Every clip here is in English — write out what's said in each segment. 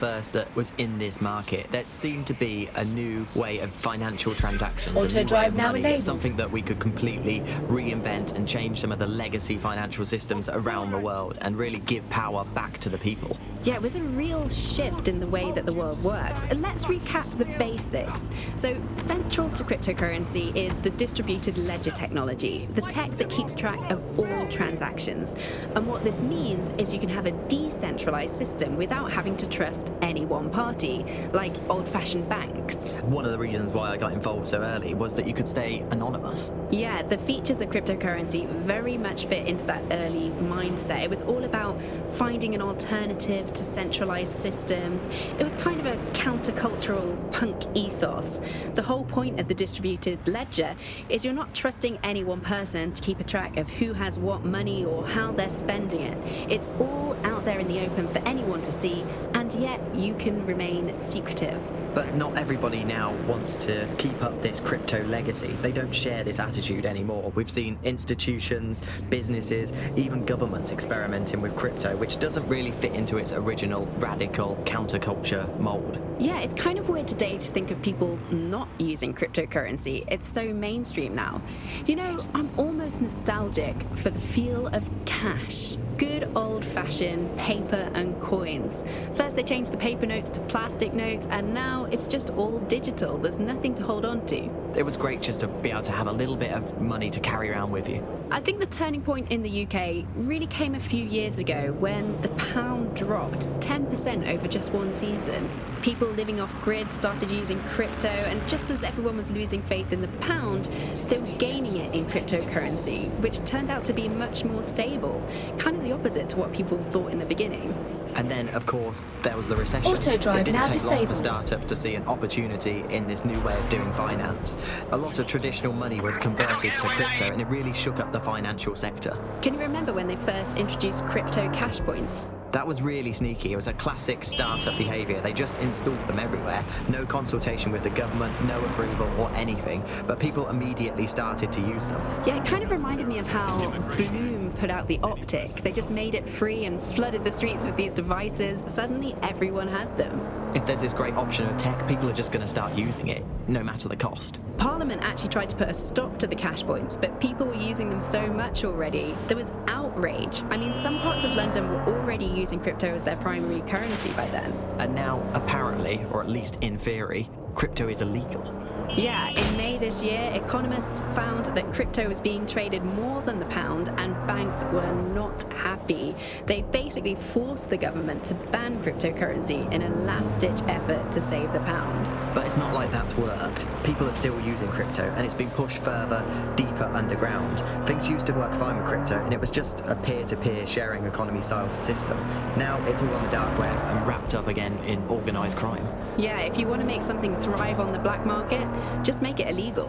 first that was in this market. There seemed to be a new way of financial transactions, a new way Auto-drive of now money, enabled. something that we could completely reinvent and change some of the legacy financial systems around the world and really give power back to the people. Yeah, it was a real shift in the way that the world works. And let's recap the basics. So, central to cryptocurrency is the distributed ledger technology, the tech that keeps track of all transactions. And what this means is you can have a decentralized system without having to trust any one party, like old-fashioned banks. One of the reasons why I got involved so early was that you could stay anonymous. Yeah, the features of cryptocurrency very much fit into that early mindset. It was all about finding an alternative to centralized systems. It was kind of a countercultural punk ethos. The whole point of the distributed ledger is you're not trusting any one person to keep a track of who has what money or how they're spending it. It's all out there in the open for anyone to see, and yet you can remain secretive. But not everybody now wants to keep up this crypto legacy. They don't share this attitude anymore. We've seen institutions, businesses, even governments experimenting with crypto, which doesn't really fit into its original radical counterculture mold. Yeah, it's kind of weird today to think of people not using cryptocurrency. It's so mainstream now. You know, I'm almost nostalgic for the feel of cash. Good old-fashioned paper and coins. First they changed the paper notes to plastic notes, and now it's just all digital. There's nothing to hold on to. It was great just to be able to have a little bit of money to carry around with you. I think the turning point in the UK really came a few years ago when the pound dropped 10% over just one season. People living off grid started using crypto, and just as everyone was losing faith in the pound, they were gaining it in cryptocurrency, which turned out to be much more stable, kind of the opposite to what people thought in the beginning. And then, of course, there was the recession. Auto-drive it didn't now take long for disabled. startups to see an opportunity in this new way of doing finance. A lot of traditional money was converted to crypto, and it really shook up the financial sector. Can you remember when they first introduced crypto cash points? That was really sneaky. It was a classic startup behaviour. They just installed them everywhere. No consultation with the government, no approval or anything, but people immediately started to use them. Yeah, it kind of reminded me of how Bloom put out the Optic. They just made it free and flooded the streets with these devices. Suddenly everyone had them. If there's this great option of tech, people are just going to start using it, no matter the cost. Parliament actually tried to put a stop to the cash points, but people were using them so much already. There was outrage. I mean, some parts of London were already using crypto as their primary currency by then. And now, apparently, or at least in theory, crypto is illegal. Yeah, in May this year, economists found that crypto was being traded more than the pound, and banks were not happy. They basically forced the government to ban cryptocurrency in a last-ditch effort to save the pound. But it's not like that's worked. People are still using crypto, and it's been pushed further, deeper underground. Things used to work fine with crypto, and it was just a peer-to-peer sharing economy-style system. Now it's all on the dark web and wrapped up again in organised crime. Yeah, if you want to make something thrive on the black market, just make it illegal.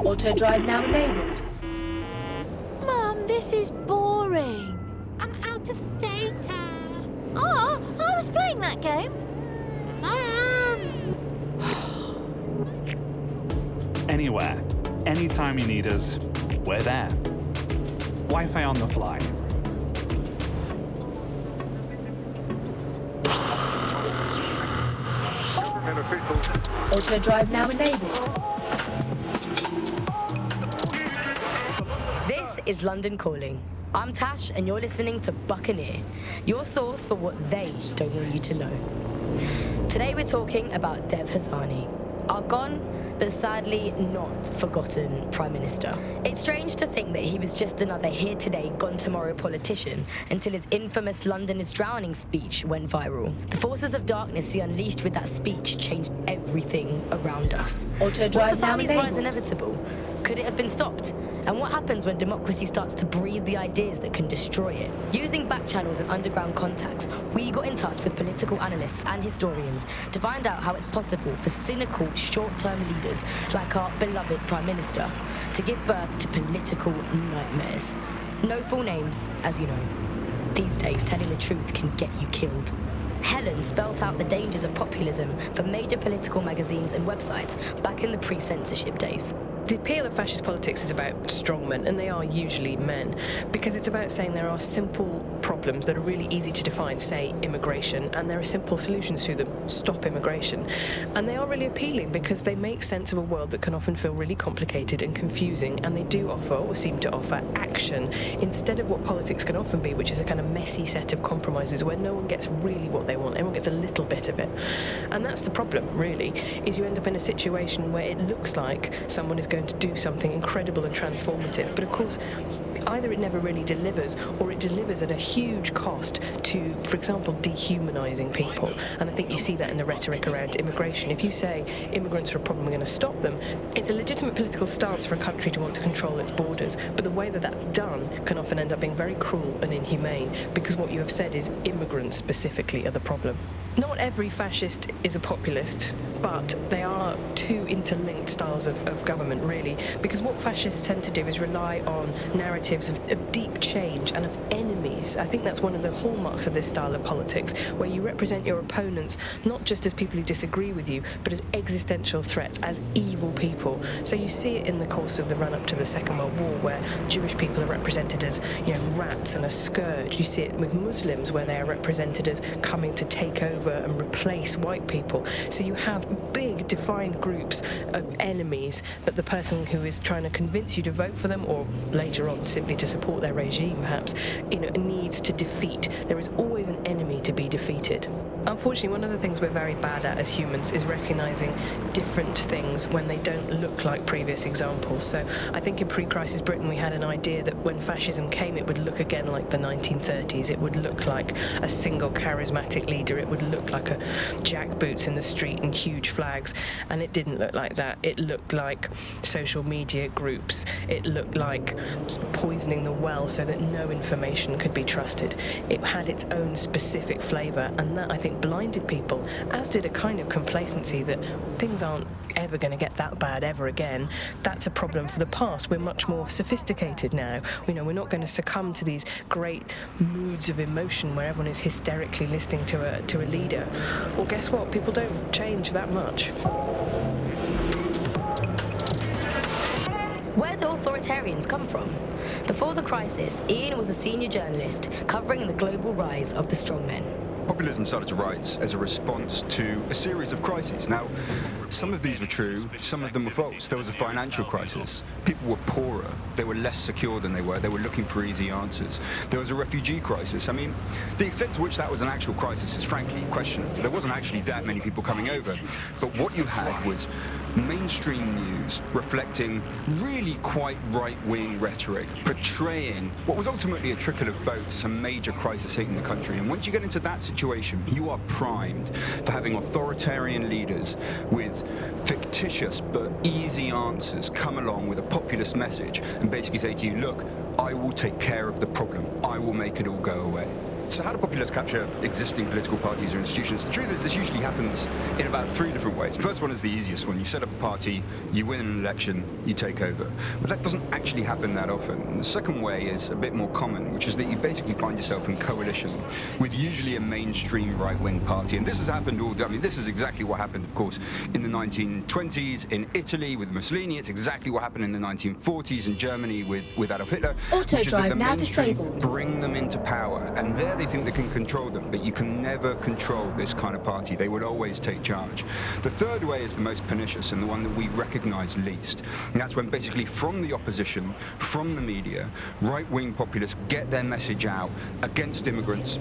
Auto-drive now enabled. Mum, this is boring. I'm out of data. Oh, I was playing that game. Mum! Anywhere, anytime you need us, we're there. Wi-Fi on the fly. Auto-drive now enabled. This is London Calling. I'm Tash, and you're listening to Buccaneer, your source for what they don't want you to know. Today we're talking about Dev Hassani, our gone, but sadly not forgotten Prime Minister. It's strange to think that he was just another here today, gone tomorrow politician until his infamous London is drowning speech went viral. The forces of darkness he unleashed with that speech changed everything around us. Auto-drive Was now Hassani's rise enabled. inevitable? Could it have been stopped? And what happens when democracy starts to breed the ideas that can destroy it? Using back channels and underground contacts, we got in touch with political analysts and historians to find out how it's possible for cynical, short-term leaders like our beloved Prime Minister to give birth to political nightmares. No full names, as you know. These days, telling the truth can get you killed. Helen spelt out the dangers of populism for major political magazines and websites back in the pre-censorship days. The appeal of fascist politics is about strongmen, and they are usually men, because it's about saying there are simple problems that are really easy to define, say immigration, and there are simple solutions to them, stop immigration. And they are really appealing because they make sense of a world that can often feel really complicated and confusing, and they do offer, or seem to offer, action, instead of what politics can often be, which is a kind of messy set of compromises where no one gets really what they want, everyone gets a little bit of it. And that's the problem, really, is you end up in a situation where it looks like someone is going to do something incredible and transformative, but of course either it never really delivers, or it delivers at a huge cost to, for example, dehumanising people. And I think you see that in the rhetoric around immigration. If you say immigrants are a problem, we're going to stop them, it's a legitimate political stance for a country to want to control its borders, but the way that that's done can often end up being very cruel and inhumane, because what you have said is immigrants specifically are the problem. Not every fascist is a populist, but they are two interlinked styles of government, really, because what fascists tend to do is rely on narratives of deep change and of enemies. I think that's one of the hallmarks of this style of politics, where you represent your opponents not just as people who disagree with you, but as existential threats, as evil people. So you see it in the course of the run-up to the Second World War, where Jewish people are represented as, rats and a scourge. You see it with Muslims, where they are represented as coming to take over and replace white people. So you have big defined groups of enemies that the person who is trying to convince you to vote for them, or later on simply to support their regime perhaps, needs to defeat. There is always an enemy to be defeated. Unfortunately, one of the things we're very bad at as humans is recognising different things when they don't look like previous examples. So I think in pre-crisis Britain we had an idea that when fascism came it would look again like the 1930s. It would look like a single charismatic leader. It would look like a jackboots in the street and huge flags. And it didn't look like that. It looked like social media groups. It looked like poisoning the well so that no information could be trusted. It had its own specific flavour, and that, I think, blinded people, as did a kind of complacency that things aren't ever going to get that bad ever again. That's a problem for the past. We're much more sophisticated now. We're not going to succumb to these great moods of emotion where everyone is hysterically listening to a leader. Well, guess what? People don't change that much. Where do authoritarians come from? Before the crisis, Ian was a senior journalist covering the global rise of the strongmen. Populism started to rise as a response to a series of crises. Now, some of these were true, some of them were false. There was a financial crisis. People were poorer. They were less secure than they were. They were looking for easy answers. There was a refugee crisis. I mean, the extent to which that was an actual crisis is frankly questionable. There wasn't actually that many people coming over. But what you had was mainstream news reflecting really quite right-wing rhetoric, portraying what was ultimately a trickle of boat to some major crisis hitting the country. And once you get into that situation, you are primed for having authoritarian leaders with fictitious but easy answers come along with a populist message and basically say to you, look, I will take care of the problem. I will make it all go away. So how do populists capture existing political parties or institutions? The truth is this usually happens in about 3 different ways. The first one is the easiest one. You set up a party, you win an election, you take over. But that doesn't actually happen that often. And the second way is a bit more common, which is that you basically find yourself in coalition with usually a mainstream right-wing party. And this has happened this is exactly what happened, of course, in the 1920s in Italy with Mussolini. It's exactly what happened in the 1940s in Germany with Adolf Hitler. Auto which is that drive the now mainstream disabled. bring them into power, and there they think they can control them, but you can never control this kind of party. They would always take charge. The third way is the most pernicious and the one that we recognise least, and that's when basically from the opposition, from the media, right-wing populists get their message out against immigrants,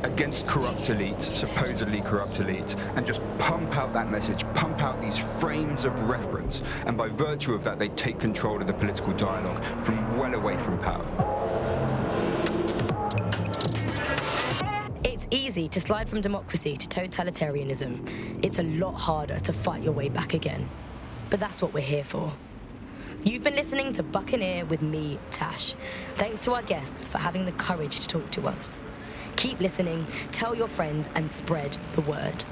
against corrupt elites, supposedly corrupt elites, and just pump out that message, pump out these frames of reference, and by virtue of that they take control of the political dialogue from well away from power. It's easy to slide from democracy to totalitarianism. It's a lot harder to fight your way back again. But that's what we're here for. You've been listening to Buccaneer with me, Tash. Thanks to our guests for having the courage to talk to us. Keep listening, tell your friends, and spread the word.